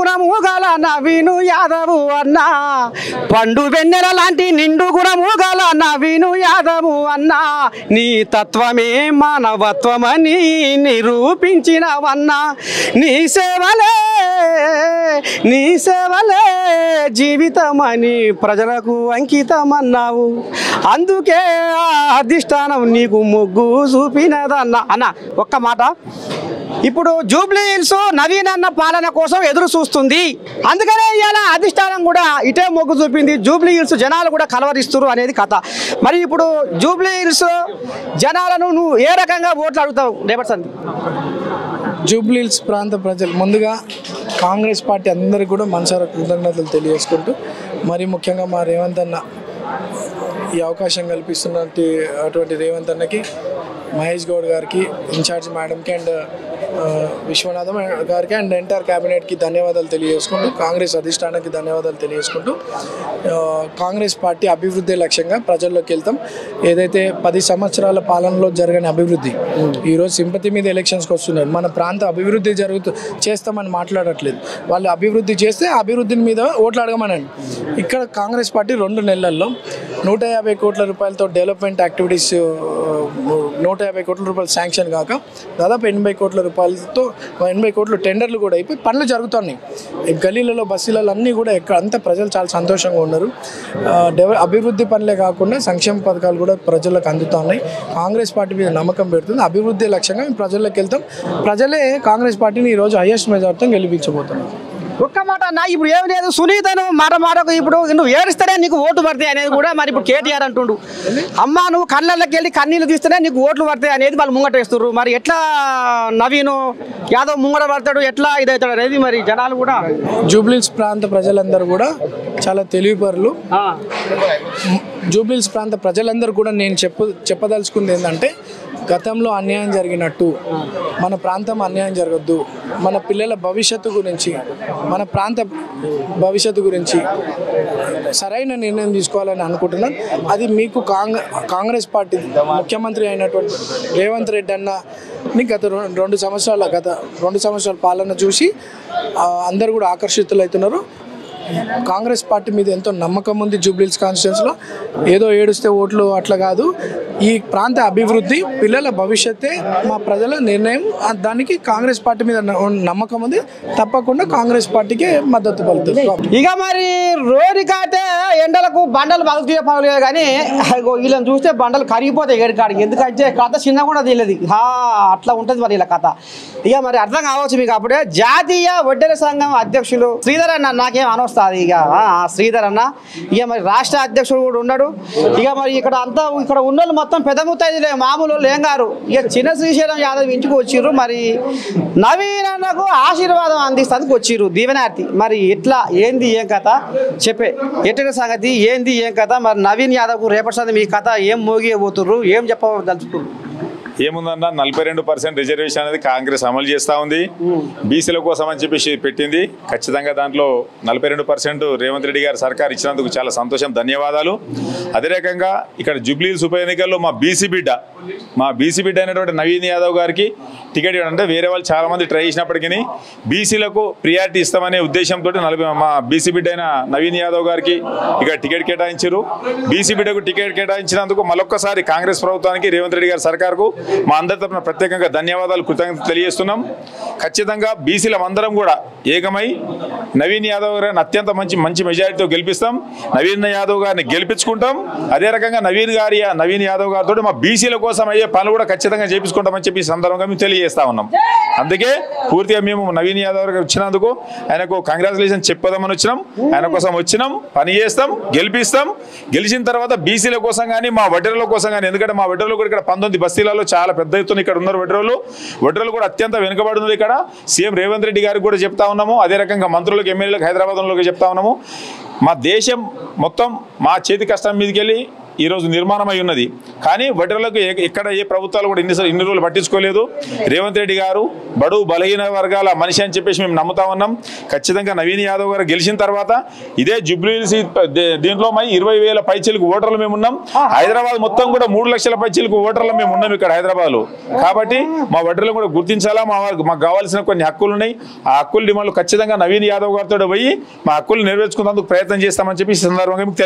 గుణము గల నవీను యాదవ్ అన్నా పండు వెన్నెల లాంటి నిండు గుణము గల నవీను యాదవ్ అన్నా నీ తత్వమే మానవత్వమని నిరూపించినవన్నా నీ సేవలే జీవితమని ప్రజలకు అంకితమన్నావు అందుకే అధిష్టానం నీకు మొగ్గు చూపినదన్నా అన్న ఒక్క మాట ఇప్పుడు జూబ్లీ హిల్స్ నవీన్ అన్న పాలన కోసం ఎదురు చూస్తుంది అందుకనే ఇవాళ అధిష్టానం కూడా ఇటే మొగ్గు చూపింది జూబ్లీ హిల్స్ జనాలు కూడా కలవరిస్తున్నారు అనేది కథ మరి ఇప్పుడు జూబ్లీ హిల్స్ జనాలను నువ్వు ఏ రకంగా ఓట్లు అడుగుతావు రేపటి సంది జూబ్లీ హిల్స్ ప్రాంత ప్రజలు ముందుగా కాంగ్రెస్ పార్టీ అందరికీ కూడా మనసారా కృతజ్ఞతలు తెలియజేసుకుంటూ మరి ముఖ్యంగా మా రేవంత్ అన్న ఈ అవకాశం కల్పిస్తున్నటువంటి రేవంత్ అన్నకి మహేష్ గౌడ్ గారికి ఇన్ఛార్జ్ మేడంకి అండ్ విశ్వనాథం గారికి అండ్ ఎంటైర్ క్యాబినెట్కి ధన్యవాదాలు తెలియజేసుకుంటూ కాంగ్రెస్ అధిష్టానానికి ధన్యవాదాలు తెలియజేసుకుంటూ కాంగ్రెస్ పార్టీ అభివృద్ధి లక్ష్యంగా ప్రజల్లోకి వెళ్తాం ఏదైతే 10 సంవత్సరాల పాలనలో జరగని అభివృద్ధి ఈరోజు సింపతి మీద ఎలక్షన్స్కి వస్తున్నారు మన ప్రాంత అభివృద్ధి చేస్తామని మాట్లాడట్లేదు వాళ్ళు అభివృద్ధి చేస్తే అభివృద్ధిని మీద ఓట్లు అడగమనండి ఇక్కడ కాంగ్రెస్ పార్టీ 2 నెలల్లో 150 కోట్ల రూపాయలతో డెవలప్మెంట్ యాక్టివిటీస్ 150 కోట్ల రూపాయలు శాంక్షన్ కాక దాదాపు 80 కోట్ల రూపాయలతో 80 కోట్ల టెండర్లు కూడా అయిపోయి పనులు జరుగుతున్నాయి గల్లీలలో బస్సులలో అన్నీ కూడా అంతా ప్రజలు చాలా సంతోషంగా ఉన్నారు అభివృద్ధి పనులే కాకుండా సంక్షేమ పథకాలు కూడా ప్రజలకు అందుతున్నాయి కాంగ్రెస్ పార్టీ మీద నమ్మకం పెడుతుంది అభివృద్ధి లక్ష్యంగా మేము ప్రజల్లోకి వెళ్తాం ప్రజలే కాంగ్రెస్ పార్టీని ఈరోజు హైయెస్ట్ మెజార్టీతో గెలిపించబోతున్నారు ఒక్క మాట అన్న ఇప్పుడు ఏమి లేదు సునీతను మాటకు ఇప్పుడు నువ్వు ఏడిస్తేనే నీకు ఓటు పడతాయి అనేది కూడా మరి ఇప్పుడు కేటీఆర్ అంటుండు అమ్మ నువ్వు కళ్ళకి వెళ్ళి కన్నీళ్ళు తీస్తేనే నీకు ఓట్లు పడతాయి అనేది వాళ్ళు ముంగటేస్తున్నారు మరి ఎట్లా నవీను యాదవ్ ముంగట పడతాడు ఎట్లా ఇదవుతాడు అనేది మరి జనాలు కూడా జూబ్లీ హిల్స్ ప్రాంత ప్రజలందరూ కూడా చాలా తెలివిపరులు జూబ్లీ హిల్స్ ప్రాంత ప్రజలందరూ కూడా నేను చెప్పదలుచుకుంది ఏంటంటే గతంలో అన్యాయం జరిగినట్టు మన ప్రాంతం అన్యాయం జరగద్దు మన పిల్లల భవిష్యత్తు గురించి మన ప్రాంత భవిష్యత్తు గురించి సరైన నిర్ణయం తీసుకోవాలని అనుకుంటున్నాను అది మీకు కాంగ్రెస్ పార్టీ ముఖ్యమంత్రి అయినటువంటి రేవంత్ రెడ్డి అన్నని గత 2 సంవత్సరాల పాలన చూసి అందరూ కూడా ఆకర్షితులు అవుతున్నారు కాంగ్రెస్ పార్టీ మీద ఎంతో నమ్మకం ఉంది జూబ్లీ హిల్స్ కాన్స్టిట్యున్సీలో ఏదో ఏడుస్తే ఓట్లు అట్లా కాదు ఈ ప్రాంత అభివృద్ధి పిల్లల భవిష్యత్తే మా ప్రజల నిర్ణయం దానికి కాంగ్రెస్ పార్టీ మీద నమ్మకం ఉంది తప్పకుండా కాంగ్రెస్ పార్టీకి మద్దతు పలుకుతుంది ఇక మరి రోడ్డుకైతే ఎండలకు బండలు పగులుగా కానీ వీళ్ళని చూస్తే బండలు కరిగిపోతాయి ఏడుకాడికి ఎందుకంటే కథ చిన్న కూడా తెలియదు అట్లా ఉంటుంది మరి ఇలా కథ ఇక మరి అర్థం కావచ్చు మీకు అప్పుడే జాతీయ వడ్డెర సంఘం అధ్యక్షులు శ్రీధర్ అన్న నాకేం అనొస్తుంది ఇక శ్రీధర్ అన్న ఇక మరి రాష్ట్ర అధ్యక్షుడు కూడా ఉన్నాడు ఇక మరి ఇక్కడ ఉన్న మొత్తం పెద్ద ముత్తైదులే మామూలు లేంగారు ఇక చిన్న శ్రీశైలం యాదవ్ ఇంటికి వచ్చిర్రు మరి నవీన్ అన్నకు ఆశీర్వాదం అందిస్తానికి వచ్చిర్రు దీవెనార్థి మరి ఎట్లా ఏంది ఏం కథ చెప్పే ఎట్టిన సంగతి ఏంది ఏం కథ మరి నవీన్ యాదవ్కు రేపటి సంది మీ కథ ఏం మోగిపోతుర్రు ఏం చెప్పదలుచుకున్నారు ఏముందన్నా 42% రిజర్వేషన్ అనేది కాంగ్రెస్ అమలు చేస్తూ ఉంది బీసీల కోసం అని చెప్పేసి పెట్టింది ఖచ్చితంగా దాంట్లో 42% రేవంత్ రెడ్డి గారు సర్కార్ ఇచ్చినందుకు చాలా సంతోషం ధన్యవాదాలు అదే రకంగా ఇక్కడ జూబ్లీ హిల్స్ ఉప ఎన్నికల్లో మా బీసీ బిడ్డ అయినటువంటి నవీన్ యాదవ్ గారికి టికెట్ ఇవ్వడం అంటే వేరే వాళ్ళు చాలా మంది ట్రై చేసినప్పటికీ బీసీలకు ప్రియారిటీ ఇస్తామనే ఉద్దేశంతో మా బీసీ బిడ్డ అయిన నవీన్ యాదవ్ గారికి ఇక్కడ టికెట్ కేటాయించారు బీసీ బిడ్డకు టికెట్ కేటాయించినందుకు మరొక్కసారి కాంగ్రెస్ ప్రభుత్వానికి రేవంత్ రెడ్డి గారి సర్కార్కు మా అందరి తరఫున ప్రత్యేకంగా ధన్యవాదాలు కృతజ్ఞతలు తెలియజేస్తున్నాం ఖచ్చితంగా బీసీలం అందరం కూడా ఏకమై నవీన్ యాదవ్ గారిని అత్యంత మంచి మెజారిటీతో గెలిపిస్తాం నవీన్ యాదవ్ గారిని గెలిపించుకుంటాం అదే రకంగా నవీన్ యాదవ్ గారితో మా బీసీల కోసం అయ్యే పనులు కూడా ఖచ్చితంగా చేపించుకుంటామని చెప్పి సందర్భంగా మేము తెలియజేస్తా ఉన్నాం అందుకే పూర్తిగా మేము నవీన్ యాదవ్ గారు వచ్చినందుకు ఆయనకు కంగ్రాచులేషన్ చెప్పదామని ఆయన కోసం వచ్చినాం పని చేస్తాం గెలిపిస్తాం గెలిచిన తర్వాత బీసీల కోసం కానీ మా వడ్డెరల కోసం కానీ ఎందుకంటే మా వడ్డెరలు కూడా ఇక్కడ 19 బస్తీలలో చాలా పెద్ద ఎత్తున ఇక్కడ ఉన్నారు వడ్డెరలు కూడా అత్యంత వెనుకబడి ఉన్నారు ఇక్కడ సీఎం రేవంత్ రెడ్డి గారికి కూడా చెప్తా ఉన్నాము అదే రకంగా మంత్రులకు ఎమ్మెల్యేలకు హైదరాబాద్లోకి చెప్తా ఉన్నాము మా దేశం మొత్తం మా చేతి కష్టం మీదకి వెళ్ళి ఈరోజు నిర్మాణమై ఉన్నది. కానీ వడ్డీలకు ఎక్కడ ఏ ప్రభుత్వాలు కూడా ఇన్ని రోజులు పట్టించుకోలేదు. రేవంత్ రెడ్డి గారు బడుగు బలహీన వర్గాల మనిషి అని చెప్పేసి మేము నమ్ముతా ఉన్నాం. ఖచ్చితంగా నవీన్ యాదవ్ గారు గెలిచిన తర్వాత ఇదే జూబ్లీహిల్స్ దీంట్లో 20,000 పైచీలకు ఓటర్లు మేము ఉన్నాం. హైదరాబాద్ మొత్తం కూడా 3 లక్షల పైచీలకు ఓటర్లు మేము ఉన్నాం ఇక్కడ హైదరాబాద్లో. కాబట్టి మా వడ్డీలను కూడా గుర్తించాలా, మాకు కావాల్సిన కొన్ని హక్కులు ఉన్నాయి. ఆ హక్కుల డిమాండ్లు ఖచ్చితంగా నవీన్ యాదవ్ గారితో పోయి మా హక్కులు నెరవేర్చుకునేందుకు ప్రయత్నం చేస్తామని చెప్పి ఈ సందర్భంగా మీకు